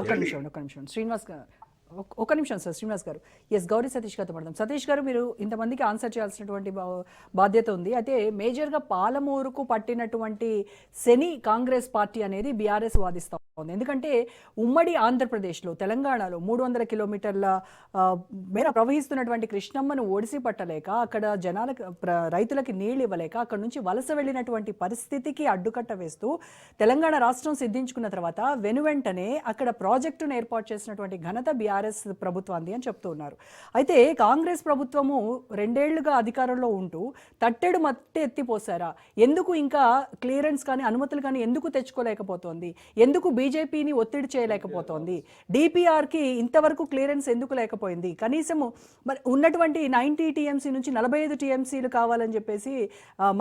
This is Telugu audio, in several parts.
ఒక్క నిమిషం శ్రీనివాస్ గారు, ఒక నిమిషం సార్. శ్రీనివాస్ గారు, ఎస్, గౌరీ సతీష్ గారితో మాట్లాడదాం. సతీష్ గారు, మీరు ఇంతమందికి ఆన్సర్ చేయాల్సినటువంటి బాధ్యత ఉంది. అయితే మేజర్గా పాలమూరుకు పట్టినటువంటి శని కాంగ్రెస్ పార్టీ అనేది బీఆర్ఎస్ వాదిస్తూ ఉంది. ఎందుకంటే ఉమ్మడి ఆంధ్రప్రదేశ్లో, తెలంగాణలో 300 కిలోమీటర్ల మేర ప్రవహిస్తున్నటువంటి కృష్ణమ్మను ఒడిసి పట్టలేక, అక్కడ జనాలకు రైతులకి నీళ్ళు ఇవ్వలేక, అక్కడ నుంచి వలస వెళ్ళినటువంటి పరిస్థితికి అడ్డుకట్ట వేస్తూ తెలంగాణ రాష్ట్రం సిద్ధించుకున్న తర్వాత వెనువెంటనే అక్కడ ప్రాజెక్టును ఏర్పాటు చేసినటువంటి ఘనత బీఆర్ఎస్ ప్రభుత్వాన్ని అని చెప్తూ ఉన్నారు. అయితే కాంగ్రెస్ ప్రభుత్వము 2 ఏళ్లుగా అధికారంలో ఉంటూ తట్టెడు మట్టి ఎత్తిపోసారా? ఎందుకు ఇంకా క్లియరెన్స్ కానీ అనుమతులు కానీ ఎందుకు తెచ్చుకోలేకపోతోంది? ఎందుకు బీజేపీని ఒత్తిడి చేయలేకపోతోంది? డిపిఆర్కి ఇంతవరకు క్లియరెన్స్ ఎందుకు లేకపోయింది? కనీసము మరి ఉన్నటువంటి 90 టీఎంసీ నుంచి 45 టీఎంసీలు కావాలని చెప్పేసి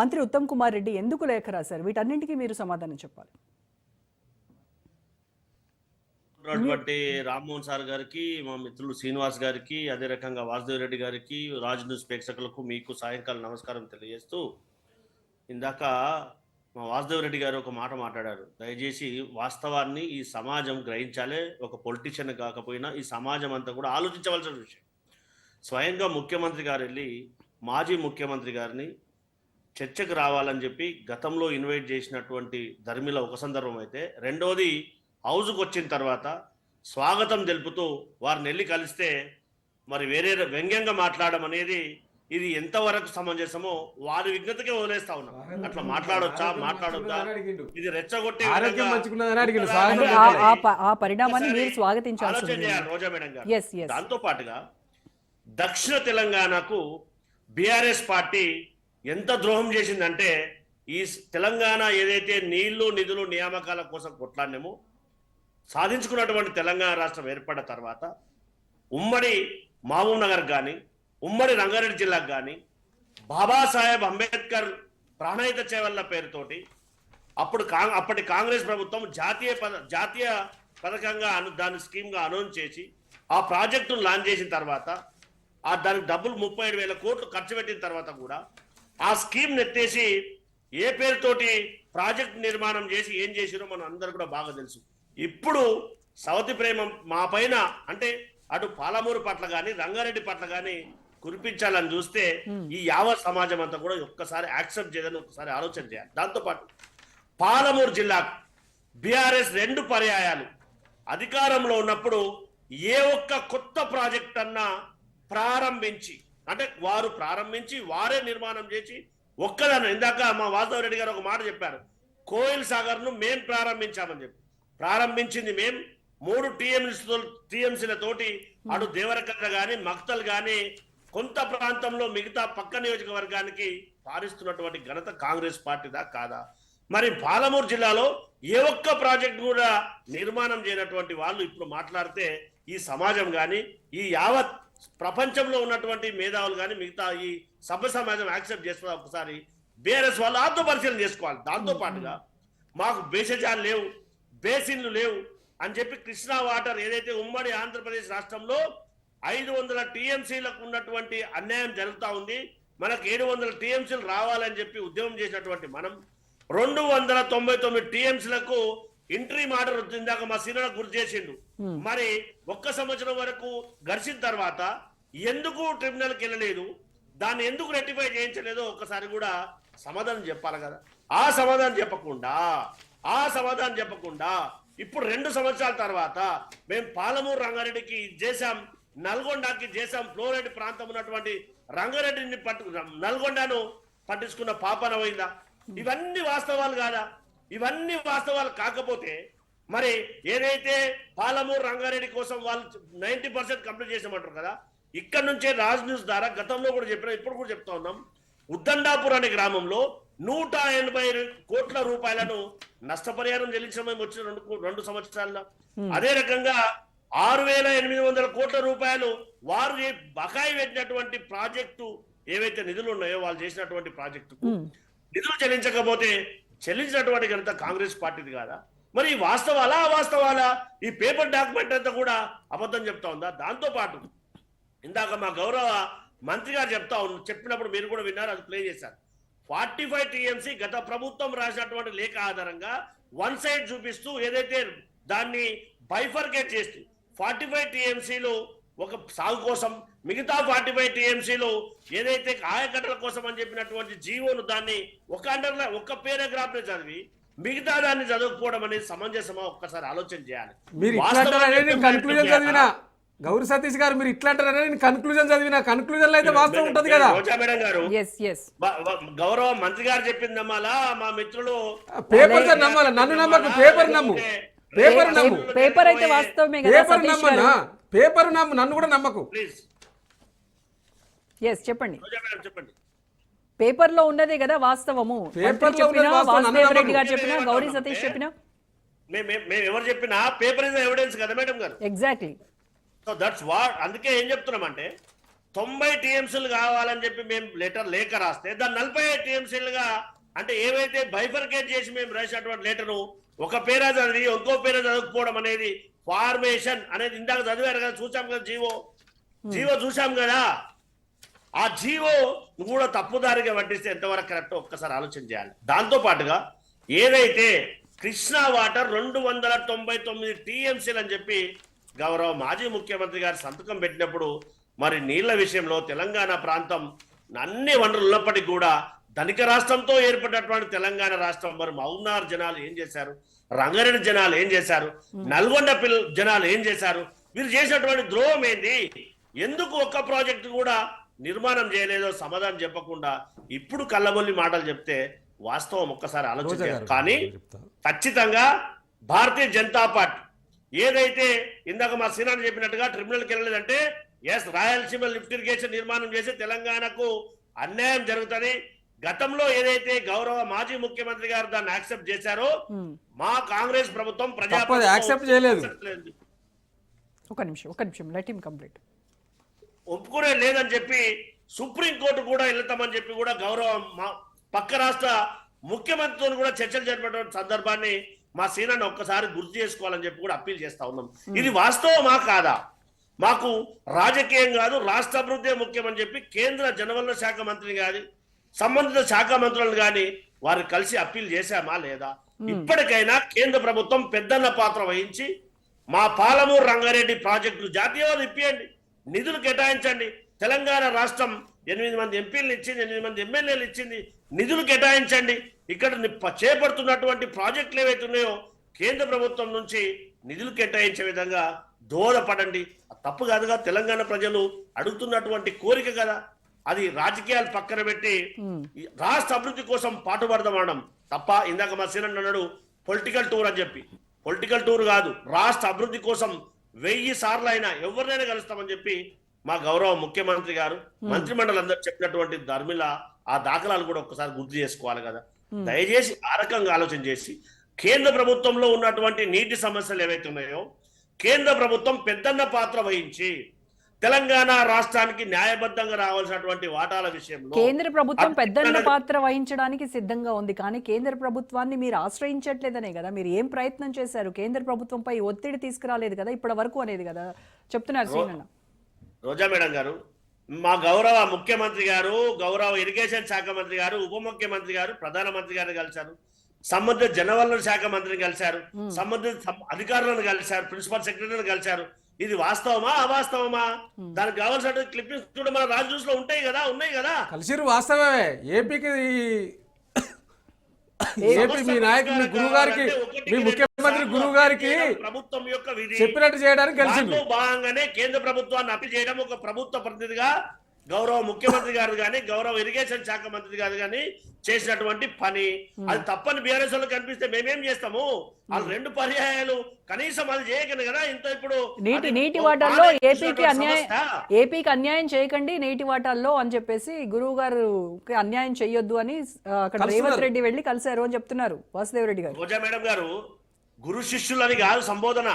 మంత్రి ఉత్తమ్ కుమార్ రెడ్డి ఎందుకు లేఖ రాశారు? వీటన్నింటికీ మీరు సమాధానం చెప్పాలి. రామ్మోహన్ సార్ గారికి, మా మిత్రులు శ్రీనివాస్ గారికి, అదే రకంగా వాసుదేవ్ రెడ్డి గారికి, రాజ్ న్యూస్ ప్రేక్షకులకు మీకు సాయంకాలం నమస్కారం తెలియజేస్తూ, ఇందాక మా వాసుదేవ్ రెడ్డి గారు ఒక మాట మాట్లాడారు. దయచేసి వాస్తవాన్ని ఈ సమాజం గ్రహించాలి. ఒక పొలిటీషియన్ కాకపోయినా ఈ సమాజం అంతా కూడా ఆలోచించవలసిన విషయం. స్వయంగా ముఖ్యమంత్రి గారు వెళ్ళి మాజీ ముఖ్యమంత్రి గారిని చర్చకు రావాలని చెప్పి గతంలో ఇన్వైట్ చేసినటువంటి ధర్మిల ఒక సందర్భం అయితే, రెండోది హౌస్కు వచ్చిన తర్వాత స్వాగతం తెలుపుతూ వారిని వెళ్ళి కలిస్తే మరి వేరే వ్యంగ్యంగా మాట్లాడడం అనేది ఇది ఎంతవరకు సమంజసమో వారి విజ్ఞతకే వదిలేస్తా ఉన్నాం. అట్లా మాట్లాడొచ్చా, మాట్లాడొద్దా? ఇది రెచ్చగొట్టే రోజా మేడం గారు. దాంతో పాటుగా దక్షిణ తెలంగాణకు బీఆర్ఎస్ పార్టీ ఎంత ద్రోహం చేసిందంటే, ఈ తెలంగాణ ఏదైతే నీళ్లు నిధులు నియామకాల కోసం కొట్లాడినేమో, సాధించుకున్నటువంటి తెలంగాణ రాష్ట్రం ఏర్పడిన తర్వాత ఉమ్మడి మహబూబ్ నగర్ కానీ, ఉమ్మడి రంగారెడ్డి జిల్లాకు కానీ బాబాసాహెబ్ అంబేద్కర్ ప్రాణహిత చేవల్ల పేరుతోటి అప్పటి కాంగ్రెస్ ప్రభుత్వం జాతీయ పథకంగా దాని స్కీమ్గా అనౌన్స్ చేసి ఆ ప్రాజెక్టును లాంచ్ చేసిన తర్వాత దానికి డబ్బులు 37,000 కోట్లు ఖర్చు పెట్టిన తర్వాత కూడా ఆ స్కీమ్ నెత్తేసి ఏ పేరుతోటి ప్రాజెక్ట్ నిర్మాణం చేసి ఏం చేసిరో మనం అందరూ కూడా బాగా తెలుసు. ఇప్పుడు సవతి ప్రేమ మా పైన అంటే అటు పాలమూరు పట్ల కానీ రంగారెడ్డి పట్ల కానీ కురిపించాలని చూస్తే ఈ యావత్ సమాజం అంతా కూడా ఒక్కసారి యాక్సెప్ట్ చేయాలని ఒక్కసారి ఆలోచన చేయాలి. దాంతోపాటు పాలమూరు జిల్లాకు బీఆర్ఎస్ 2 పర్యాయాలు అధికారంలో ఉన్నప్పుడు ఏ ఒక్క కొత్త ప్రాజెక్ట్ అన్నా ప్రారంభించి, అంటే వారు ప్రారంభించి వారే నిర్మాణం చేసి ఒక్కదాన్ని, ఇందాక మా వాసుదేవ్ రెడ్డి గారు ఒక మాట చెప్పారు, కోయిల్ సాగర్ ను మేం ప్రారంభించామని చెప్పి. ప్రారంభించింది మేం 3 టీఎంసీలతోటి అటు దేవరకద్ర కానీ మక్తల్ కానీ కొంత ప్రాంతంలో మిగతా పక్క నియోజకవర్గానికి పారిస్తున్నటువంటి ఘనత కాంగ్రెస్ పార్టీదా కాదా? మరి పాలమూరు జిల్లాలో ఏ ఒక్క ప్రాజెక్ట్ కూడా నిర్మాణం చేయనటువంటి వాళ్ళు ఇప్పుడు మాట్లాడితే ఈ సమాజం కానీ ఈ యావత్ ప్రపంచంలో ఉన్నటువంటి మేధావులు కానీ మిగతా ఈ సభ్య సమాజం యాక్సెప్ట్ చేస్తున్నా? ఒకసారి బీఆర్ఎస్ వాళ్ళు ఆత్మపరిశీలన చేసుకోవాలి. దాంతో పాటుగా మాకు బేసజాలు లేవు, బేసిన్లు లేవు అని చెప్పి కృష్ణా వాటర్ ఏదైతే ఉమ్మడి ఆంధ్రప్రదేశ్ రాష్ట్రంలో 500 టీఎంసీలకు ఉన్నటువంటి అన్యాయం జరుగుతూ ఉంది, మనకు 700 టీఎంసీలు రావాలని చెప్పి ఉద్యమం చేసినటువంటి మనం 299 టీఎంసీలకు ఇంట్రీ ఆర్డర్ ఇందాక మా సీనియర్ గుర్తు చేసిండు. మరి 1 సంవత్సరం వరకు గడిచిన తర్వాత ఎందుకు ట్రిబ్యునల్కి వెళ్ళలేదు, దాన్ని ఎందుకు రెక్టిఫై చేయించలేదో ఒక్కసారి కూడా సమాధానం చెప్పాలి కదా. ఆ సమాధానం చెప్పకుండా ఇప్పుడు 2 సంవత్సరాల తర్వాత మేము పాలమూరు రంగారెడ్డికి చేశాం, నల్గొండకి చేశాం, ఫ్లోరైడ్ ప్రాంతం ఉన్నటువంటి రంగారెడ్డిని నల్గొండను పట్టించుకున్న పాపన పోయిందా? ఇవన్నీ వాస్తవాలు కాదా? ఇవన్నీ వాస్తవాలు కాకపోతే మరి ఏదైతే పాలమూరు రంగారెడ్డి కోసం వాళ్ళు 90% కంప్లీట్ చేసామంటారు కదా, ఇక్కడ నుంచే రాజ్ న్యూస్ ద్వారా గతంలో కూడా చెప్పినా ఇప్పుడు కూడా చెప్తా ఉన్నాం, ఉద్దండాపూర్ అనే గ్రామంలో 180 కోట్ల రూపాయలను నష్టపరిహారం చెల్లించడం వచ్చిన 2 సంవత్సరాల్లో. అదే రకంగా 6,800 కోట్ల రూపాయలు వారు బకాయి పెట్టినటువంటి ప్రాజెక్టు ఏవైతే నిధులు ఉన్నాయో వాళ్ళు చేసినటువంటి ప్రాజెక్టుకు నిధులు చెల్లించకపోతే చెల్లించినటువంటి ఘనత కాంగ్రెస్ పార్టీది కాదా? మరి వాస్తవాలా అవాస్తవాలా? ఈ పేపర్ డాక్యుమెంట్ అంతా కూడా అబద్ధం చెప్తా ఉందా? దాంతో పాటు ఇందాక మా గౌరవ మంత్రి గారు చెప్పినప్పుడు మీరు కూడా విన్నారు, అది ప్లే చేశారు. 45 టీఎంసీ గత ప్రభుత్వం రాసినటువంటి లేఖ ఆధారంగా 1 సైడ్ చూపిస్తూ ఏదైతే దాన్ని బైఫర్కేట్ చేస్తూ 45 టీఎంసీలు ఒక సాగు కోసం, మిగతా 45 టీఎంసీలు ఏదైతే ఆయకట్టల కోసం అని చెప్పినటువంటి జీవోను దాన్ని ఒక పారాగ్రాఫ్ చదివి మిగతా దాన్ని చదవకపోవడం అనేది సమంజసమా? ఒక్కసారి ఆలోచన చేయాలి. మీరు ఇట్లాంటారనే కన్క్లూజన్ చదివినా గౌరీ సతీష్ గారు, మీరు ఇట్లాంటారనే నేను కన్క్లూజన్ చదివినా, కన్క్లూజన్ లో అయితే వాస్తవం ఉంటది కదా. రోజా మేడం గారు, ఎస్ ఎస్ గౌరవ మంత్రి గారు చెప్పింది నమ్మాలా? మా మిత్రులు పేపర్ నమ్మాలా? నన్ను నమ్మకు, పేపర్ నమ్ము, పేపర్ నమ్ము, పేపర్ అయితే వాస్తవమే కదా పేపర్ సతీష్ నమ్మన్నా, గారు. పేపర్ నమ్ము, నన్ను కూడా నమ్మకు. ప్లీజ్ ఎస్ చెప్పండి. రోజా మేడం చెప్పండి. పేపర్ లో ఉన్నదే కదా వాస్తవము. పేపర్ మంత్రి లో చెప్పినా, ఉన్నది వాస్తవం, వాసుదేవ్ నన్ను రెడ్డి గారు నమ్మకు. చెప్పినా, గౌరీ సతీష్ చెప్పినా మేము ఎవరు చెప్పినా పేపర్ ఇస్ ఎవిడెన్స్ కదా మేడం గారు. ఎగ్జాక్ట్లీ. So that's what. అందుకే ఏం చెప్తున్నామంటే 90 టీఎంసీలు కావాలని చెప్పి మేము లేఖ రాస్తే దాన్ని 45 టీఎంసీలుగా, అంటే ఏవైతే బైఫర్కేట్ చేసి మేము రాసినటువంటి లెటరు ఒక పేరా చదివి ఇంకో పేరా చదవకపోవడం అనేది ఫార్మేషన్ అనేది ఇందాక చదివారు కదా, చూసాం కదా జీవో చూసాం కదా. ఆ జీవో కూడా తప్పుదారిగా పట్టిస్తే ఎంతవరకు కరెక్ట్ ఒక్కసారి ఆలోచన చేయాలి. దాంతో పాటుగా ఏదైతే కృష్ణా వాటర్ 299 టీఎంసీలు అని చెప్పి గౌరవ మాజీ ముఖ్యమంత్రి గారు సంతకం పెట్టినప్పుడు, మరి నీళ్ల విషయంలో తెలంగాణ ప్రాంతం అన్ని వనరులు ఉన్నప్పటికీ కూడా ధనిక రాష్ట్రంతో ఏర్పడినటువంటి తెలంగాణ రాష్ట్రం మరి మౌనార్ జనాలు ఏం చేశారు, రంగారెడ్డి జనాలు ఏం చేశారు, నల్గొండ జనాలు ఏం చేశారు, వీరు చేసినటువంటి ద్రోహం ఏంది, ఎందుకు ఒక్క ప్రాజెక్టు కూడా నిర్మాణం చేయలేదో సమాధానం చెప్పకుండా ఇప్పుడు కళ్ళబొల్లి మాటలు చెప్తే వాస్తవం ఒక్కసారి ఆలోచించారు. కానీ ఖచ్చితంగా భారతీయ జనతా పార్టీ ఏదైతే ఇందాక మా సీనాన్ని చెప్పినట్టుగా ట్రిబ్యునల్కి వెళ్ళలేదంటే ఎస్ రాయలసీమ లిఫ్ట్ ఇరిగేషన్ నిర్మాణం చేసి తెలంగాణకు అన్యాయం జరుగుతుంది. గతంలో ఏదైతే గౌరవ మాజీ ముఖ్యమంత్రి గారు దాన్ని యాక్సెప్ట్ చేశారో మా కాంగ్రెస్ ప్రభుత్వం యాక్సెప్ట్ చేయలేదు. ఒక నిమిషం లెట్ హిమ్ కంప్లీట్. ఒప్పుకునే లేదని చెప్పి సుప్రీంకోర్టు కూడా వెళ్తామని చెప్పి కూడా గౌరవ పక్క రాష్ట్ర ముఖ్యమంత్రితో కూడా చర్చలు జరిపినటువంటి సందర్భాన్ని మా సీనాన్ని ఒక్కసారి గుర్తు చేసుకోవాలని చెప్పి కూడా అప్పీల్ చేస్తా ఉన్నాం. ఇది వాస్తవమా కాదా? మాకు రాజకీయం కాదు, రాష్ట్ర అభివృద్ధి ముఖ్యమని చెప్పి కేంద్ర జనవనరుల శాఖ మంత్రిని కానీ సంబంధిత శాఖ మంత్రులను కానీ వారు కలిసి అప్పీల్ చేశామా లేదా? ఇప్పటికైనా కేంద్ర ప్రభుత్వం పెద్దన్న పాత్ర వహించి మా పాలమూరు రంగారెడ్డి ప్రాజెక్టులు జాతీయవాదం ఇప్పియండి, నిధులు కేటాయించండి. తెలంగాణ రాష్ట్రం 8 మంది ఎంపీలను ఇచ్చింది, 8 మంది ఎమ్మెల్యేలు ఇచ్చింది, నిధులు కేటాయించండి. ఇక్కడ చేపడుతున్నటువంటి ప్రాజెక్టులు ఏవైతే ఉన్నాయో కేంద్ర ప్రభుత్వం నుంచి నిధులు కేటాయించే విధంగా దోహదపడండి. తప్పు కాదుగా, తెలంగాణ ప్రజలు అడుగుతున్నటువంటి కోరిక కదా. అది రాజకీయాలు పక్కన పెట్టి రాష్ట్ర అభివృద్ధి కోసం పాటుపడదామనడం తప్ప. ఇందాక మా సీనన్ అన్నాడు పొలిటికల్ టూర్ అని చెప్పి, పొలిటికల్ టూర్ కాదు, రాష్ట్ర అభివృద్ధి కోసం 1000 సార్లు అయినా ఎవరినైనా కలుస్తామని చెప్పి మా గౌరవ ముఖ్యమంత్రి గారు మంత్రిమండలి అందరూ చెప్పినటువంటి ధర్మిల ఆ దాఖలాలు కూడా ఒక్కసారి గుర్తు చేసుకోవాలి కదా. దయచేసి ఆ రకంగా ఆలోచన చేసి కేంద్ర ప్రభుత్వంలో ఉన్నటువంటి నీటి సమస్యలు ఏవైతే ఉన్నాయో కేంద్ర ప్రభుత్వం పెద్దన్న పాత్ర వహించి తెలంగాణ రాష్ట్రానికి న్యాయబద్ధంగా రావాల్సినటువంటి వాటాల విషయంలో కేంద్ర ప్రభుత్వం పెద్దన్న పాత్ర వహించడానికి సిద్ధంగా ఉంది. కానీ కేంద్ర ప్రభుత్వాన్ని మీరు ఆశ్రయించట్లేదనే కదా. మీరు ఏం ప్రయత్నం చేశారు? కేంద్ర ప్రభుత్వంపై ఒత్తిడి తీసుకురాలేదు కదా ఇప్పటి వరకు అనేది కదా చెప్తున్నారు సీనన్న. రోజా మేడం గారు, మా గౌరవ ముఖ్యమంత్రి గారు, గౌరవ ఇరిగేషన్ శాఖ మంత్రి గారు, ఉప ముఖ్యమంత్రి గారు, ప్రధానమంత్రి గారిని కలిశారు, సంబంధిత జనవనరుల శాఖ మంత్రిని కలిశారు, సంబంధిత అధికారులను కలిశారు, ప్రిన్సిపల్ సెక్రటరీని కలిశారు. ఇది వాస్తవమా అవాస్తవమా? దానికి కావాల్సిన క్లిప్పింగ్స్ కూడా మన రాజ్యూస్ లో ఉంటాయి కదా. కలిసిరు వాస్తవమే. ఏపీకి మీ నాయకుడు మీ గురువు గారికి, మీ ముఖ్యమంత్రి గురువు గారికి ప్రభుత్వం యొక్క విధి చెప్పినట్టు చేయడానికి కలిసి భాగంగానే కేంద్ర ప్రభుత్వాన్ని అప్పీల్ చేయడం ఒక ప్రభుత్వ ప్రతినిధిగా గౌరవ ముఖ్యమంత్రి గారు కానీ గౌరవ ఇరిగేషన్ శాఖ మంత్రి గారు కానీ చేసినటువంటి పని. అది తప్పని బీఆర్ఎస్ వాళ్ళు కనిపిస్తే మేమేం చేస్తాము? వాళ్ళు 2 పర్యాయాలు కనీసం అది చేయకండి కదా. ఇంత ఇప్పుడు నీటి వాటాల్లో ఏపీకి అన్యాయం చేయకండి నీటి వాటాల్లో అని చెప్పేసి గురువు గారు అన్యాయం చెయ్యొద్దు అని అక్కడ రేవంత్ రెడ్డి వెళ్ళి కలిశారు అని చెప్తున్నారు వాసుదేవ్ రెడ్డి గారు. రోజా మేడం గారు, గురు శిష్యులని కాదు సంబోధన.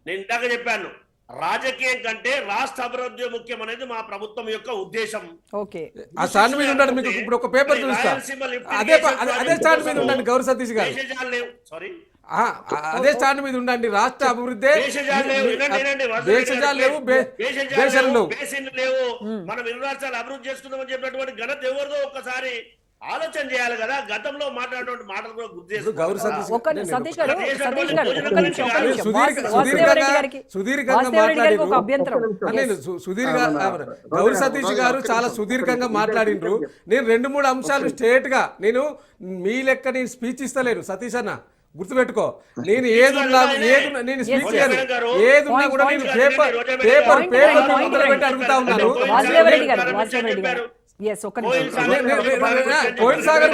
నేను ఇందాక చెప్పాను, రాజకీయం కంటే రాష్ట్ర అభివృద్ధి ముఖ్యం అనేది మా ప్రభుత్వం యొక్క ఉద్దేశం. ఓకే, ఆ స్టాండ్ మీద ఉండండి. మీకు ఇప్పుడు ఒక పేపర్ చూస్తా, అదే స్టాండ్ మీద ఉండండి గౌరీ సతీష్ గారు. అదే స్టాండ్ మీద ఉండండి. రాష్ట్ర అభివృద్ధి లేవు, మనం 2 రాష్ట్రాలు అభివృద్ధి చేసుకుందామని చెప్పినటువంటి ఘనత ఎవరిదో ఒక్కసారి ఆలోచన చేయాలి కదా. గతంలో మాట్లాడినటువంటి మాటలు కూడా గుర్తు ఇప్పుడు గౌరీ చేసుకోవాలి. సతీష్ ఒక్క సతీష్ గారు ఒక్క నిమిషం సుదీర్ఘంగా వాసుదేవరెడ్డి గారికి ఒక మాట్లాడిండ్రు. అభ్యంతరం. నేను గౌరీ సతీష్ గారు చాలా సుదీర్ఘంగా మాట్లాడిండ్రు. నేను 2-3 అంశాలు స్ట్రేట్ గా నేను మీ లెక్క నేను స్పీచ్ ఇస్తలేను సతీష్ అన్న, గుర్తుపెట్టుకో. నేను ఏదున్నా నేను స్పీచ్ ఏదున్నా కూడా నేను పేపర్ ముందర పెట్టి అడుగుతా ఉన్నాను. వాసుదేవరెడ్డి గారు yes, ఒక్క నిమిషం. కోయిల్ సాగర్